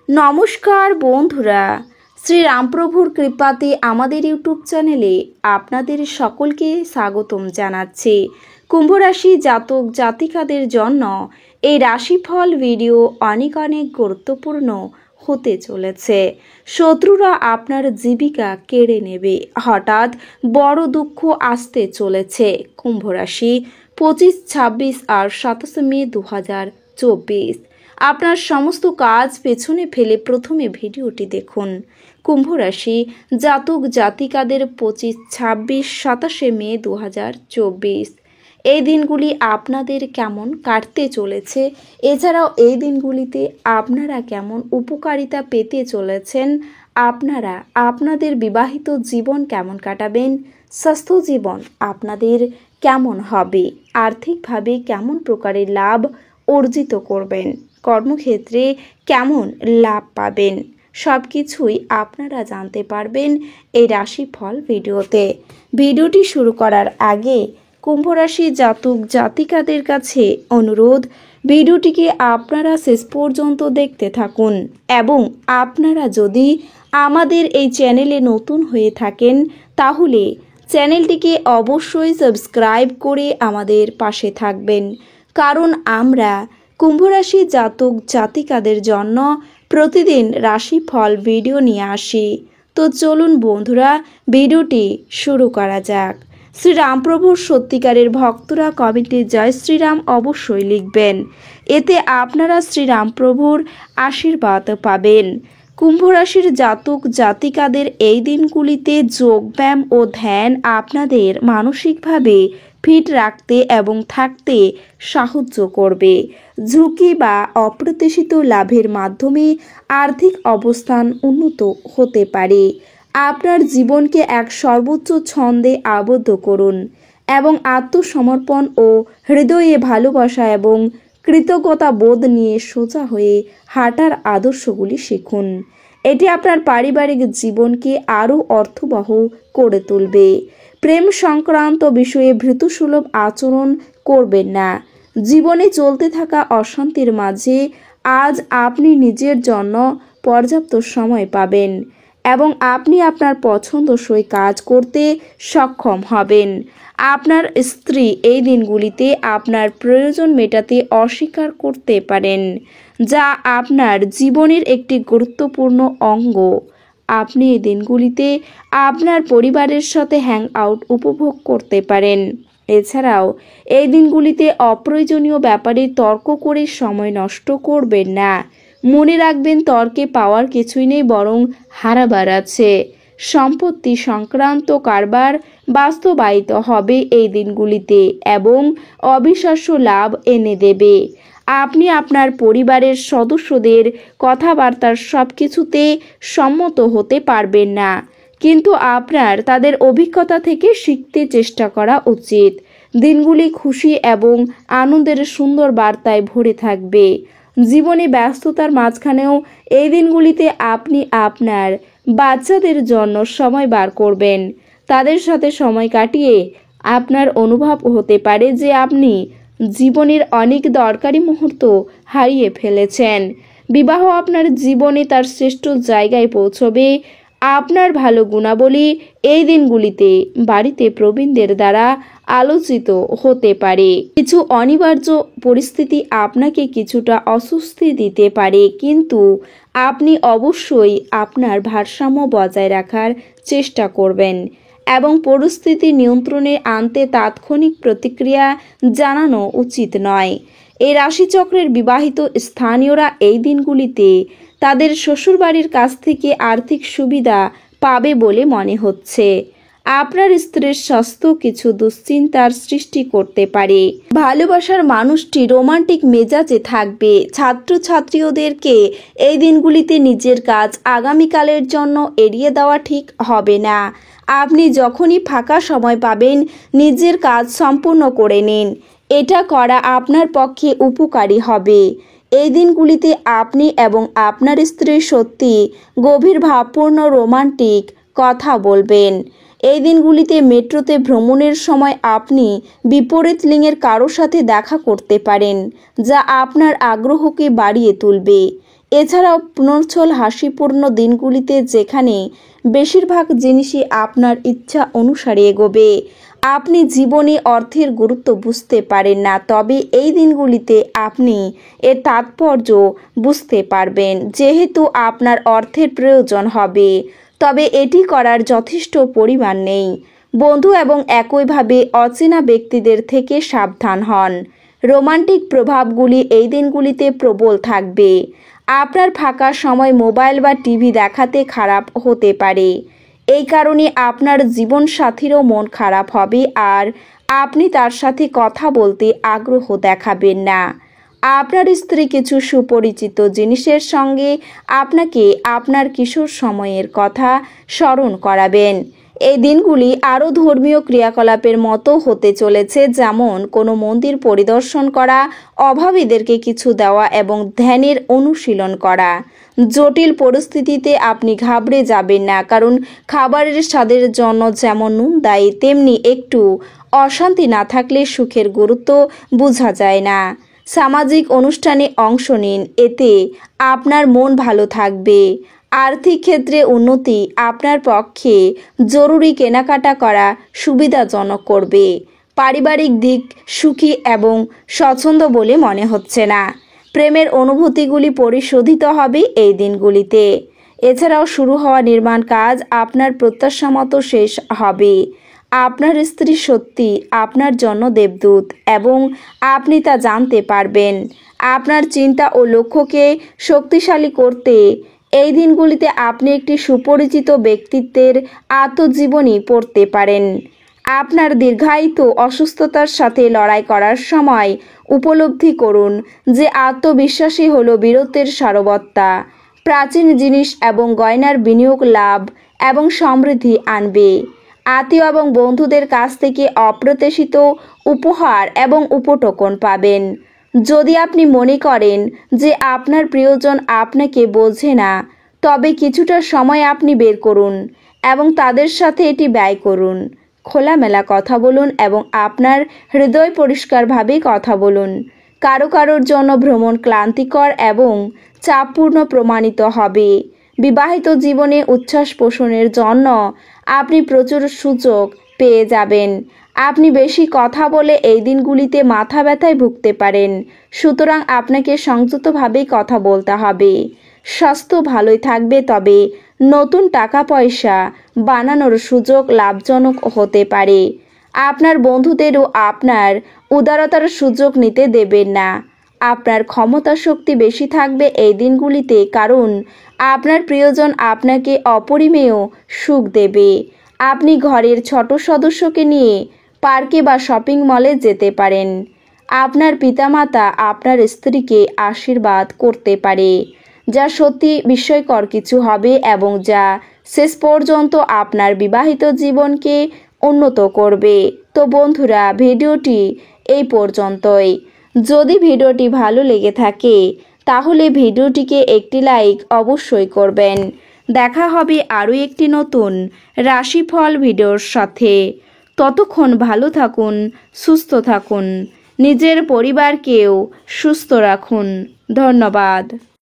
নমস্কার বন্ধুরা, শ্রী রামপ্রভুর কৃপাতে আমাদের ইউটিউব চ্যানেলে আপনাদের সকলকে স্বাগতম জানাচ্ছি। কুম্ভ রাশি জাতক জাতিকাদের জন্য এই রাশিফল ভিডিও অনেক গুরুত্বপূর্ণ হতে চলেছে। শত্রুরা আপনার জীবিকা কেড়ে নেবে, হঠাৎ বড় দুঃখ আসতে চলেছে। কুম্ভ রাশি 25, 26 আর 27 মে 2024। আপনার সমস্ত কাজ পেছনে ফেলে প্রথমে ভিডিওটি দেখুন। কুম্ভ রাশি জাতক জাতিকাদের 25, 26, 27 মে 2024 এই দিনগুলি আপনাদের কেমন কাটতে চলেছে, এছাড়াও এই দিনগুলিতে আপনারা কেমন উপকারিতা পেতে চলেছেন, আপনারা আপনাদের বিবাহিত জীবন কেমন কাটাবেন, স্বাস্থ্য জীবন আপনাদের কেমন হবে, আর্থিকভাবে কেমন প্রকারের লাভ অর্জিত করবেন, কর্মক্ষেত্রে কেমন লাভ পাবেন, সব কিছুই আপনারা জানতে পারবেন এই রাশিফল ভিডিওতে। ভিডিওটি শুরু করার আগে কুম্ভ রাশি জাতক জাতিকাদের কাছে অনুরোধ, ভিডিওটিকে আপনারা শেষ পর্যন্ত দেখতে থাকুন এবং আপনারা যদি আমাদের এই চ্যানেলে নতুন হয়ে থাকেন তাহলে চ্যানেলটিকে অবশ্যই সাবস্ক্রাইব করে আমাদের পাশে থাকবেন, কারণ আমরা কুম্ভ রাশি জাতক জাতিকাদের জন্য প্রতিদিন রাশিফল ভিডিও নিয়ে আসি। তো চলুন বন্ধুরা, ভিডিওটি শুরু করা যাক। শ্রী রামপ্রভুর সত্যিকারের ভক্তরা কমেন্টে জয় শ্রীরাম অবশ্যই লিখবেন, এতে আপনারা শ্রী রামপ্রভুর আশীর্বাদ পাবেন। কুম্ভ রাশির জাতক জাতিকাদের এই দিনগুলিতে যোগব্যায়াম ও ধ্যান আপনাদের মানসিকভাবে ফিট রাখতে এবং থাকতে সাহায্য করবে। ঝুঁকি বা অপ্রত্যাশিত লাভের মাধ্যমে আর্থিক অবস্থান উন্নত হতে পারে। আপনার জীবনকে এক সর্বোচ্চ ছন্দে আবদ্ধ করুন এবং আত্মসমর্পণ ও হৃদয়ে ভালোবাসা এবং কৃতজ্ঞতা বোধ নিয়ে সোজা হয়ে হাঁটার আদর্শগুলি শিখুন। এটি আপনার পারিবারিক জীবনকে আরও অর্থবহ করে তুলবে। প্রেম সংক্রান্ত বিষয়ে ভীতুসুলভ আচরণ করবেন না। জীবনে চলতে থাকা অশান্তির মাঝে আজ আপনি নিজের জন্য পর্যাপ্ত সময় পাবেন এবং আপনি আপনার পছন্দসই কাজ করতে সক্ষম হবেন। আপনার স্ত্রী এই দিনগুলিতে আপনার প্রয়োজন মেটাতে অস্বীকার করতে পারেন, যা আপনার জীবনের একটি গুরুত্বপূর্ণ অঙ্গ। আপনি এই দিনগুলিতে আপনার পরিবারের সাথে হ্যাং আউট উপভোগ করতে পারেন। এছাড়াও এই দিনগুলিতে অপ্রয়োজনীয় ব্যাপারে তর্ক করে সময় নষ্ট করবেন না। মনে রাখবেন, তর্কে পাওয়ার কিছুই নেই, বরং হারাবার আছে। সম্পত্তি সংক্রান্ত কারবার বাস্তবায়িত হবে এই দিনগুলিতে এবং অবিশ্বাস্য লাভ এনে দেবে। আপনি আপনার পরিবারের সদস্যদের কথাবার্তার সব কিছুতে সম্মত হতে পারবেন না, কিন্তু আপনার তাদের অভিজ্ঞতা থেকে শিখতে চেষ্টা করা উচিত। দিনগুলি খুশি এবং আনন্দের সুন্দর বার্তায় ভরে থাকবে। জীবনে ব্যস্ততার মাঝখানেও এই দিনগুলিতে আপনি আপনার বাচ্চাদের জন্য সময় বার করবেন। তাদের সাথে সময় কাটিয়ে আপনার অনুভব হতে পারে যে আপনি জীবনের অনেক দরকারি মুহূর্ত হারিয়ে ফেলেছেন। বিবাহ আপনার জীবনে তার শ্রেষ্ঠ জায়গায় পৌঁছবে। আপনার ভালো গুণাবলী এই দিনগুলিতে বাড়িতে প্রবীণদের দ্বারা আলোচিত হতে পারে। কিছু অনিবার্য পরিস্থিতি আপনাকে কিছুটা অস্বস্তি দিতে পারে, কিন্তু আপনি অবশ্যই আপনার ভারসাম্য বজায় রাখার চেষ্টা করবেন এবং পরিস্থিতি নিয়ন্ত্রণে আনতে তাৎক্ষণিক প্রতিক্রিয়া জানানো উচিত নয়। এই রাশিচক্রের বিবাহিত স্থানীয়রা এই দিনগুলিতে তাদের শ্বশুরবাড়ির কাছ থেকে আর্থিক সুবিধা পাবে বলে মনে হচ্ছে। আপনার স্ত্রীর স্বাস্থ্য কিছু দুশ্চিন্তার সৃষ্টি করতে পারে। ভালোবাসার মানুষটি রোমান্টিক মেজাজে থাকবে। ছাত্রছাত্রীদেরকে এই দিনগুলিতে নিজের কাজ আগামীকালের জন্য এড়িয়ে দেওয়া ঠিক হবে না। আপনি যখনই ফাঁকা সময় পাবেন নিজের কাজ সম্পূর্ণ করে নিন, এটা করা আপনার পক্ষে উপকারী হবে। এই দিনগুলিতে আপনি এবং আপনার স্ত্রী সত্যি গভীর ভাবপূর্ণ রোমান্টিক কথা বলবেন। এই দিনগুলিতে মেট্রোতে ভ্রমণের সময় আপনি বিপরীত লিঙ্গের কারোর সাথে দেখা করতে পারেন, যা আপনার আগ্রহকে বাড়িয়ে তুলবে। এছাড়াও পুনর্ছল হাসিপূর্ণ দিনগুলিতে যেখানে বেশিরভাগ জিনিসই আপনার ইচ্ছা অনুসারে এগোবে। আপনি জীবনে অর্থের গুরুত্ব বুঝতে পারেন না, তবে এই দিনগুলিতে আপনি এর তাৎপর্য বুঝতে পারবেন। যেহেতু আপনার অর্থের প্রয়োজন হবে, তবে এটি করার যথেষ্ট পরিমাণ নেই। বন্ধু এবং একইভাবে অচেনা ব্যক্তিদের থেকে সাবধান হন। রোমান্টিক প্রভাবগুলি এই দিনগুলিতে প্রবল থাকবে। আপনার ফাঁকা সময় মোবাইল বা টিভি দেখাতে খারাপ হতে পারে। এই কারণে আপনার জীবনসাথীরও মন খারাপ হবে আর আপনি তার সাথে কথা বলতে আগ্রহ দেখাবেন না। আপনার স্ত্রী কিছু সুপরিচিত জিনিসের সঙ্গে আপনাকে আপনার কিশোর সময়ের কথা স্মরণ করাবেন। এই দিনগুলি আরও ধর্মীয় ক্রিয়াকলাপের মতো হতে চলেছে, যেমন কোনো মন্দির পরিদর্শন করা, অভাবীদেরকে কিছু দেওয়া এবং ধ্যানের অনুশীলন করা। জটিল পরিস্থিতিতে আপনি ঘাবড়ে যাবেন না, কারণ খাবারের স্বাদের জন্য যেমন নুন দায়ী, তেমনি একটু অশান্তি না থাকলে সুখের গুরুত্ব বোঝা যায় না। সামাজিক অনুষ্ঠানে অংশ নিন, এতে আপনার মন ভালো থাকবে। আর্থিক ক্ষেত্রে উন্নতি আপনার পক্ষে জরুরি কেনাকাটা করা সুবিধাজনক করবে। পারিবারিক দিক সুখী এবং স্বচ্ছন্দ বলে মনে হচ্ছে না। প্রেমের অনুভূতিগুলি পরিশোধিত হবে এই দিনগুলিতে। এছাড়াও শুরু হওয়া নির্মাণ কাজ আপনার প্রত্যাশা মতো শেষ হবে। আপনার স্ত্রী সত্যি আপনার জন্য দেবদূত এবং আপনি তা জানতে পারবেন। আপনার চিন্তা ও লক্ষ্যকে শক্তিশালী করতে এই দিনগুলিতে আপনি একটি সুপরিচিত ব্যক্তিত্বের আত্মজীবনী পড়তে পারেন। আপনার দীর্ঘায়িত অসুস্থতার সাথে লড়াই করার সময় উপলব্ধি করুন যে আত্মবিশ্বাসী হলো বীরত্বের সারবত্তা। প্রাচীন জিনিস এবং গয়নার বিনিয়োগ লাভ এবং সমৃদ্ধি আনবে। আত্মীয় এবং বন্ধুদের কাছ থেকে অপ্রত্যাশিত উপহার এবং উপটোকন পাবেন। যদি আপনি মনে করেন যে আপনার প্রিয়জন আপনাকে বোঝে না, তবে কিছুটা সময় আপনি বের করুন এবং তাদের সাথে এটি ব্যয় করুন। খোলামেলা কথা বলুন এবং আপনার হৃদয় পরিষ্কারভাবে কথা বলুন। কারোর জন্য ভ্রমণ ক্লান্তিকর এবং চাপপূর্ণ প্রমাণিত হবে। বিবাহিত জীবনে উচ্ছ্বাস পোষণের জন্য আপনি প্রচুর সুযোগ পেয়ে যাবেন। আপনি বেশি কথা বলে এই দিনগুলিতে মাথা ব্যথায় ভুগতে পারেন, সুতরাং আপনাকে সংযতভাবেই কথা বলতে হবে। স্বাস্থ্য ভালোই থাকবে, তবে নতুন টাকা পয়সা বানানোর সুযোগ লাভজনক হতে পারে। আপনার বন্ধুদেরও আপনার উদারতার সুযোগ নিতে দেবেন না। আপনার ক্ষমতা শক্তি বেশি থাকবে এই দিনগুলিতে, কারণ আপনার প্রিয়জন আপনাকে অপরিমেয় সুখ দেবে। আপনি ঘরের ছোট সদস্যকে নিয়ে পার্কে বা শপিং মলে যেতে পারেন। আপনার পিতামাতা আপনার স্ত্রীকে আশীর্বাদ করতে পারে, যা সত্যি বিস্ময়কর কিছু হবে এবং যা শেষ পর্যন্ত আপনার বিবাহিত জীবনকে উন্নত করবে। তো বন্ধুরা, ভিডিওটি এই পর্যন্তই। যদি ভিডিওটি ভালো লেগে থাকে তাহলে ভিডিওটিকে একটি লাইক অবশ্যই করবেন। দেখা হবে আরও একটি নতুন রাশিফল ভিডিওর সাথে। ততক্ষণ ভালো থাকুন, সুস্থ থাকুন, নিজের পরিবারকেও সুস্থ রাখুন। ধন্যবাদ।